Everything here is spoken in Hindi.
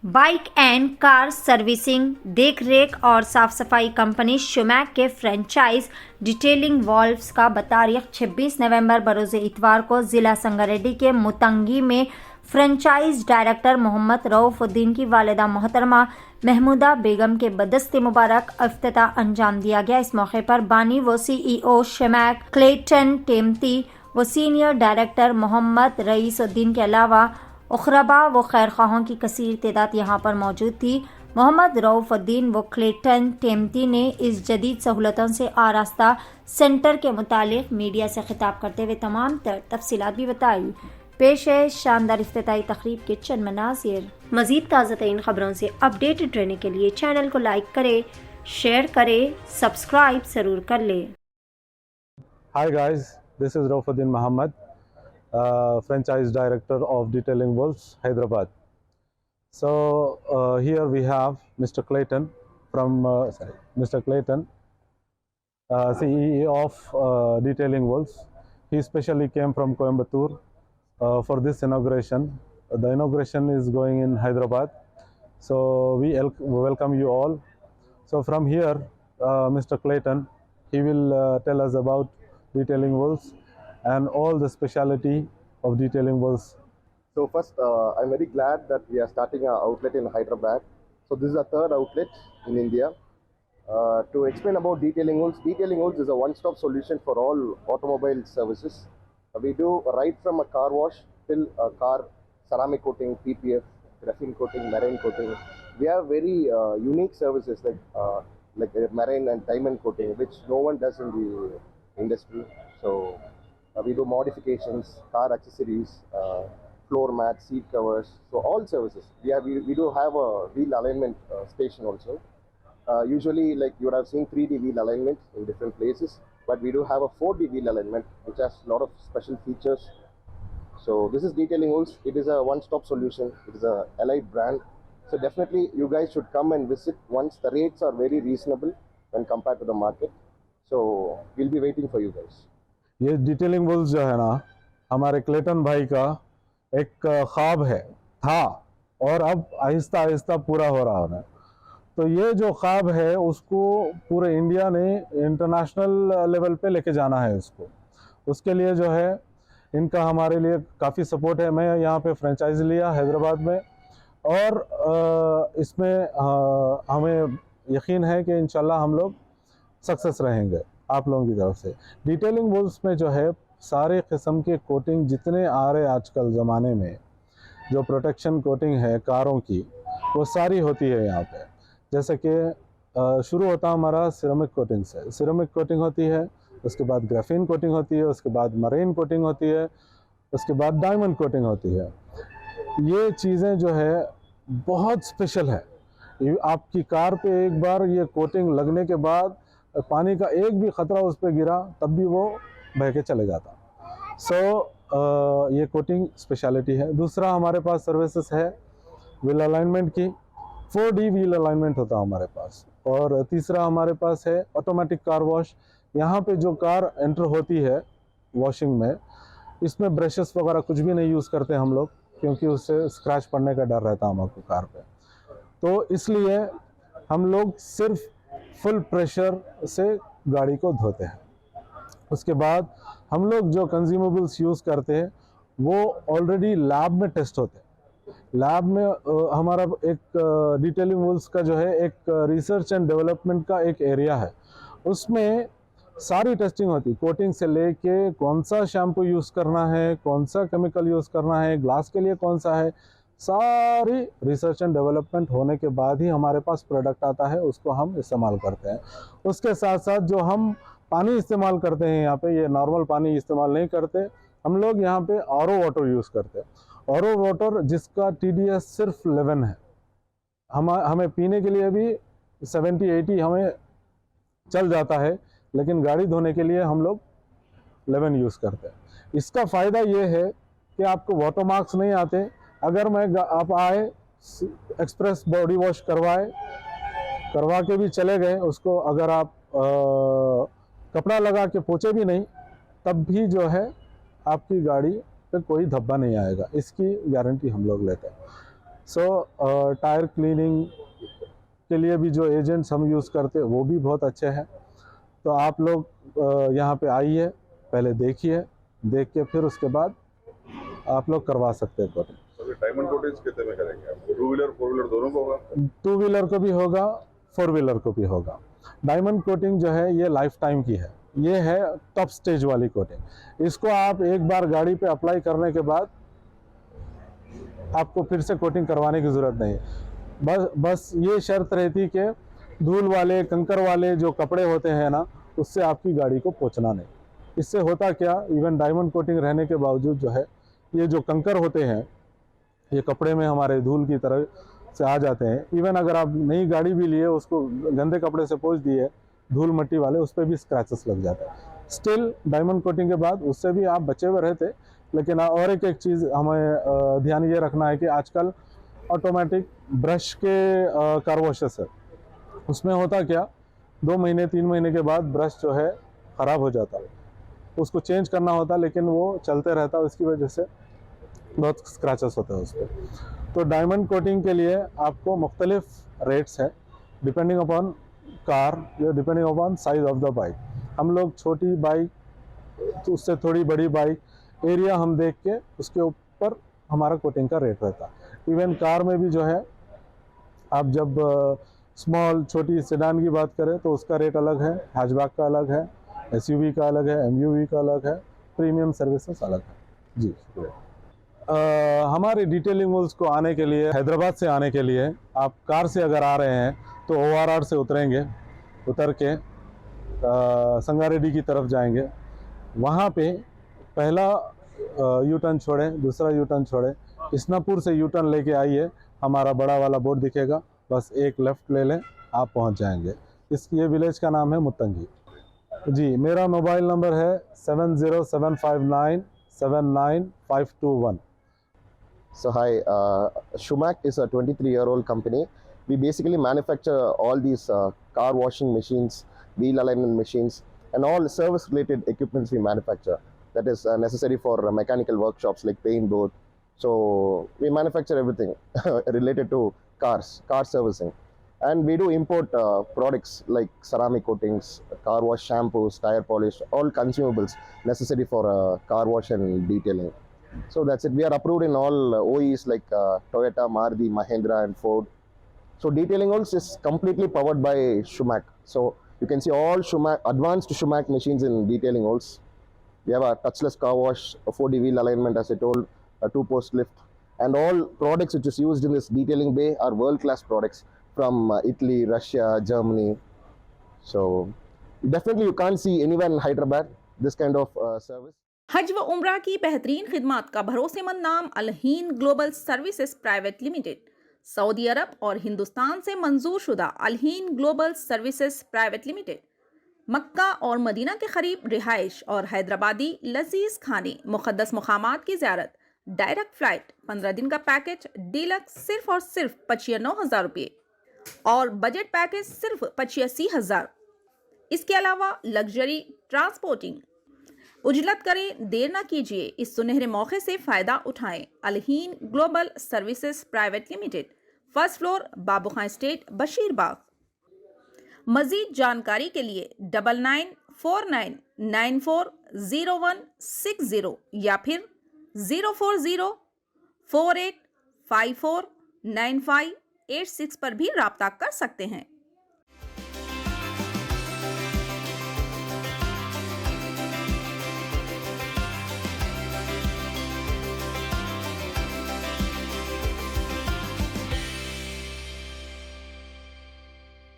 बाइक एंड कार सर्विसिंग, देखरेख और साफ सफाई कंपनी शुमैक के फ्रेंचाइज डिटेलिंग वॉल्व्स का बतारीख 26 नवंबर बरोज़ इतवार को ज़िला संगारेड्डी के मुतंगी में फ्रेंचाइज डायरेक्टर मोहम्मद रऊफ़ुद्दीन की वालिदा मोहतरमा महमूदा बेगम के बदस्ते मुबारक इफ्तिताह अंजाम दिया गया। इस मौके पर बानी व CEO शुमैक क्लेटन टेमती व सीनियर डायरेक्टर मोहम्मद रईसुद्दीन के अलावा उखरबा व खैरख्वाहों की कसीर तादाद यहाँ पर मौजूद थी। मोहम्मद रऊफ़ुद्दीन व क्लेटन टेमती ने इस जदीद सहूलतों से आरास्ता सेंटर के मुतालिक मीडिया से खिताब करते हुए तमाम तफसीलात भी बताई। पेश है शानदार इफ्तिताई तकरीब के चंद मनाज़िर। मज़ीद ताज़ा तरीन खबरों से अपडेटेड रहने के लिए चैनल को लाइक करें, शेयर करें, सब्सक्राइब ज़रूर कर लें। Hi guys, this is Raufuddin Muhammad, franchise director of Detailing Wolves, Hyderabad. So here we have Mr. Clayton CEO of Detailing Wolves. He specially came from Coimbatore for this inauguration. The inauguration is going in Hyderabad. So we welcome you all. So from here, Mr. Clayton, he will tell us about Detailing Wolves and all the speciality of Detailing Wolves. So first, I'm very glad that we are starting our outlet in Hyderabad. So this is our third outlet in India. To explain about Detailing Wolves is a one-stop solution for all automobile services. We do right from a car wash till a car ceramic coating, PPF, graphene coating, marine coating. We have very unique services like marine and diamond coating, which no one does in the industry. So we do modifications, car accessories, floor mats, seat covers, so all services. We do have a wheel alignment station also. Usually, like you would have seen 3D wheel alignment in different places, but we do have a 4D wheel alignment, which has a lot of special features. So this is Detailing Wolves. It is a one-stop solution. It is a allied brand. So definitely you guys should come and visit once. The rates are very reasonable when compared to the market. So we'll be waiting for you guys. ये डिटेलिंग वुल्स जो है ना, हमारे क्लेटन भाई का एक ख्वाब है था और अब आहिस्ता आहिस्ता पूरा हो रहा है। तो ये जो ख्वाब है उसको पूरे इंडिया ने इंटरनेशनल लेवल पे लेके जाना है इसको। उसके लिए जो है इनका हमारे लिए काफ़ी सपोर्ट है। मैं यहाँ पे फ्रेंचाइज लिया हैदराबाद में और इसमें हमें यकीन है कि इंशाल्लाह हम लोग सक्सेस रहेंगे आप लोगों की तरफ से। डिटेलिंग वुल्स में जो है सारे किस्म के कोटिंग जितने आ रहे आजकल ज़माने में, जो प्रोटेक्शन कोटिंग है कारों की, वो सारी होती है यहाँ पे। जैसे कि शुरू होता हमारा सिरेमिक कोटिंग से। सिरेमिक कोटिंग होती है, उसके बाद ग्राफीन कोटिंग होती है, उसके बाद मरीन कोटिंग होती है, उसके बाद डायमंड कोटिंग होती है। ये चीज़ें जो है बहुत स्पेशल है। आपकी कार पे एक बार ये कोटिंग लगने के बाद पानी का एक भी ख़तरा उस पर गिरा तब भी वो बह के चले जाता। ये कोटिंग स्पेशलिटी है। दूसरा हमारे पास सर्विसेज है व्हील अलाइनमेंट की। 4D व्हील अलाइनमेंट होता है हमारे पास। और तीसरा हमारे पास है ऑटोमेटिक कार वॉश। यहाँ पे जो कार एंटर होती है वॉशिंग में, इसमें ब्रशेस वगैरह कुछ भी नहीं यूज़ करते हम लोग, क्योंकि उससे स्क्रैच पड़ने का डर रहता है हमको कार पे। तो इसलिए हम लोग सिर्फ फुल प्रेशर से गाड़ी को धोते हैं। उसके बाद हम लोग जो कंज्यूमेबल्स यूज़ करते हैं वो ऑलरेडी लैब में टेस्ट होते हैं। लैब में हमारा एक डिटेलिंग वुल्स का जो है एक रिसर्च एंड डेवलपमेंट का एक एरिया है। उसमें सारी टेस्टिंग होती है, कोटिंग से लेके कौन सा शैम्पू यूज़ करना है, कौन सा केमिकल यूज़ करना है, ग्लास के लिए कौन सा है, सारी रिसर्च एंड डेवलपमेंट होने के बाद ही हमारे पास प्रोडक्ट आता है, उसको हम इस्तेमाल करते हैं। उसके साथ साथ जो हम पानी इस्तेमाल करते हैं यहाँ पे, ये नॉर्मल पानी इस्तेमाल नहीं करते हम लोग। यहाँ पे RO वाटर यूज़ करते हैं। RO वाटर जिसका TDS सिर्फ 11 है। हमें पीने के लिए भी 70-80 हमें चल जाता है, लेकिन गाड़ी धोने के लिए हम लोग 11 यूज़ करते हैं। इसका फ़ायदा ये है कि आपको वाटर मार्क्स नहीं आते। अगर आप आए एक्सप्रेस बॉडी वॉश करवा के भी चले गए, उसको अगर आप कपड़ा लगा के पोंछे भी नहीं, तब भी जो है आपकी गाड़ी पे कोई धब्बा नहीं आएगा। इसकी गारंटी हम लोग लेते हैं। सो टायर क्लीनिंग के लिए भी जो एजेंट्स हम यूज़ करते हैं वो भी बहुत अच्छे हैं। तो आप लोग यहाँ पे आइए, पहले देखिए, देख के फिर उसके बाद आप लोग करवा सकते हैं कोटिंग। तो डायमंड कोटिंग कितने में करेंगे आप? 2 व्हीलर 4 व्हीलर दोनों को होगा? 2 व्हीलर को भी होगा, 4 व्हीलर को भी होगा। डायमंड कोटिंग जो है ये लाइफ टाइम की है, ये है टॉप स्टेज वाली कोटिंग। इसको आप एक बार गाड़ी पे अप्लाई करने के बाद आपको फिर से कोटिंग करवाने की ज़रूरत नहीं है। बस ये शर्त रहती कि धूल वाले कंकर वाले जो कपड़े होते हैं ना, उससे आपकी गाड़ी को पोंछना नहीं। इससे होता क्या, इवन डायमंड कोटिंग रहने के बावजूद जो है ये जो कंकर होते हैं ये कपड़े में हमारे धूल की तरह से आ जाते हैं। इवन अगर आप नई गाड़ी भी लिए, उसको गंदे कपड़े से पोंछ दिए धूल मिट्टी वाले, उस पर भी स्क्रैचेस लग जाते हैं। स्टिल डायमंड कोटिंग के बाद उससे भी आप बचे हुए रहते। लेकिन और एक चीज़ हमें ध्यान ये रखना है कि आजकल ऑटोमेटिक ब्रश के कार वॉशेस है, उसमें होता क्या 2 महीने 3 महीने के बाद ब्रश जो है ख़राब हो जाता है, उसको चेंज करना होता, लेकिन वो चलते रहता है, उसकी वजह से बहुत स्क्रैचेस होते हैं उस पर। तो डायमंड कोटिंग के लिए आपको मुख्तलिफ रेट्स है डिपेंडिंग अपॉन कार या depending upon size of the bike. हम लोग छोटी बाइक तो उससे थोड़ी बड़ी बाइक एरिया हम देख के उसके ऊपर हमारा कोटिंग का रेट रहता है। इवन कार में भी जो है आप जब स्मॉल छोटी सेडान की बात करें तो उसका रेट अलग है, हैचबैक का अलग है, एसयूवी का अलग है, एमयूवी का अलग है, प्रीमियम सर्विसेज अलग है। जी शुक्रिया। हमारे डिटेलिंग वॉल्स को आने के लिए, हैदराबाद से आने के लिए आप कार से अगर आ रहे हैं तो ORR से उतरेंगे, उतर के संगारेड्डी की तरफ जाएंगे। वहाँ पे पहला यू टर्न छोड़ें, दूसरा यू टर्न छोड़ें, इस्नापुर से यू टर्न लेके आइए, हमारा बड़ा वाला बोर्ड दिखेगा, बस एक लेफ़्ट ले लें, आप पहुँच जाएंगे। ये विलेज का नाम है मुत्तंगी। जी मेरा मोबाइल नंबर है 7075979521। So hi, Shumac is a 23-year-old company. We basically manufacture all these car washing machines, wheel alignment machines, and all service-related equipments we manufacture. That is necessary for mechanical workshops like paint booth. So we manufacture everything related to cars, car servicing. And we do import products like ceramic coatings, car wash shampoos, tire polish, all consumables necessary for car wash and detailing. So that's it. We are approved in all OEs like Toyota, Maruti, Mahindra and Ford. So detailing also is completely powered by Shumac. So you can see all Shumac, advanced Shumac machines in detailing also. We have a touchless car wash, a 4D wheel alignment as I told, a 2-post lift, and all products which is used in this detailing bay are world-class products from Italy, Russia, Germany. So definitely you can't see anywhere in Hyderabad this kind of service. हज व उम्रा की बेहतरीन खिदमात का भरोसेमंद नाम Alheen global services private limited, सऊदी अरब और हिंदुस्तान से मंजूर शुदा Alheen global services private limited मक्का और मदीना के करीब रिहाइश और हैदराबादी लजीज खाने, मुक़द्दस मुकामात की ज़ियारत, डायरेक्ट फ़्लाइट, 15 दिन का पैकेज डीलक्स सिर्फ और सिर्फ 85,000 रुपये और बजट पैकेज सिर्फ 85,000। इसके अलावा लग्जरी ट्रांसपोर्टिंग। उजलत करें, देर ना कीजिए, इस सुनहरे मौके से फ़ायदा उठाएं। Alheen global services private limited, first floor, Babu Khan estate, Basheerbagh. मज़ीद जानकारी के लिए 9949940160 या फिर 04048549586 पर भी राब्ता कर सकते हैं।